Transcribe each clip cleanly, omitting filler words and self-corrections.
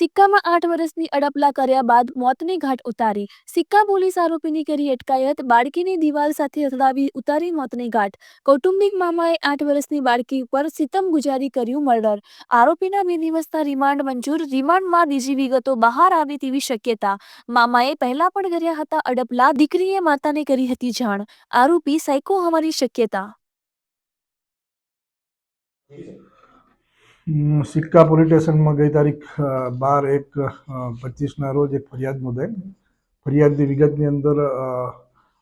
સિક્કામાં 8 વર્ષની અડપલા કર્યા બાદ મોતને ઘાટ ઉતારી. સિક્કા પોલીસ આરોપીની કરી અટકાયત. બાળકીની દિવાલ સાથે અથડાવી ઉતારી મોતને ઘાટ. કૌટુંબિક મામાએ 8 વર્ષની બાળકી ઉપર સિતમ ગુજારી કર્યું મર્ડર. આરોપીના 2 દિવસના રિમાન્ડ મંજૂર. રિમાન્ડમાં બીજી વિગતો બહાર આવે તેવી શક્યતા. મામાએ પહેલા પણ કર્યા હતા અડપલા. દીકરીએ માતાને કરી હતી જાણ. આરોપી સાયકો હોવાની શક્યતા. સિક્કા પોલીસ સ્ટેશનમાં ગઈ તારીખ 12/1/25ના રોજ એક ફરિયાદ નોંધાઈ. ફરિયાદની વિગતની અંદર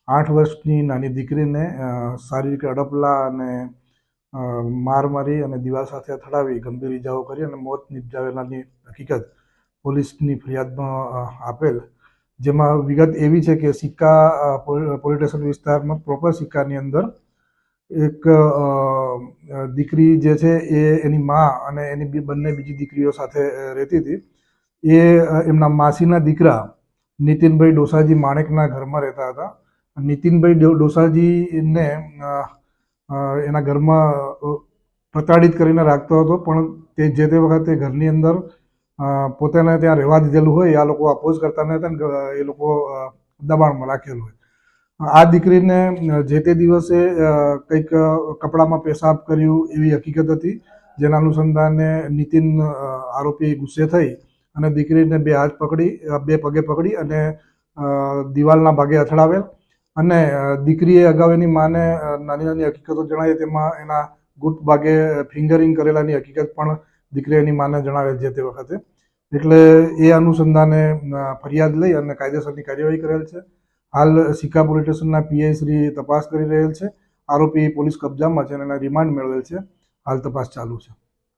8 વર્ષની નાની દીકરીને શારીરિક અડપલા અને માર મારી અને દિવાલ સાથે અથડાવી ગંભીર ઇજાઓ કરી અને મોત નિપજાવેલાની હકીકત પોલીસની ફરિયાદમાં આપેલ. જેમાં વિગત એવી છે કે સિક્કા પોલીસ સ્ટેશન વિસ્તારમાં પ્રોપર સિક્કાની અંદર એક દીકરી જે છે એ એની મા અને એની બંને બીજી દીકરીઓ સાથે રહેતી હતી. એ એમના માસીના દીકરા નીતિનભાઈ ડોસાજી માણેકના ઘરમાં રહેતા હતા. નીતિનભાઈ ડોસાજીને એના ઘરમાં પ્રતાડિત કરીને રાખતો હતો, પણ જે તે વખતે ઘરની અંદર પોતાને ત્યાં રહેવા દીધેલું હોય આ લોકો અપોઝ કરતા ન હતા ને એ લોકો દબાણમાં રાખેલું હોય. આ દીકરીને જે તે દિવસે કંઈક કપડામાં પેશાબ કર્યું એવી હકીકત હતી, જેના અનુસંધાને નીતિન આરોપી ગુસ્સે થઈ અને દીકરીને બે પગે પકડી અને દિવાલના ભાગે અથડાવેલ. અને દીકરીએ અગાઉ એની માને નાની નાની હકીકતો જણાવી, તેમાં એના ગુપ્ત ભાગે ફિંગરિંગ કરેલાની હકીકત પણ દીકરીએ એની માને જણાવેલ જે તે વખતે. એટલે એ અનુસંધાને ફરિયાદ લઈ અને કાયદેસરની કાર્યવાહી કરેલ છે. હાલ સિક્કા પોલીસ સ્ટેશનના પીઆઈ શ્રી તપાસ કરી રહેલ છે. આરોપી પોલીસ કબજામાં છે અને એના રિમાન્ડ મેળવેલ છે. હાલ તપાસ ચાલુ છે.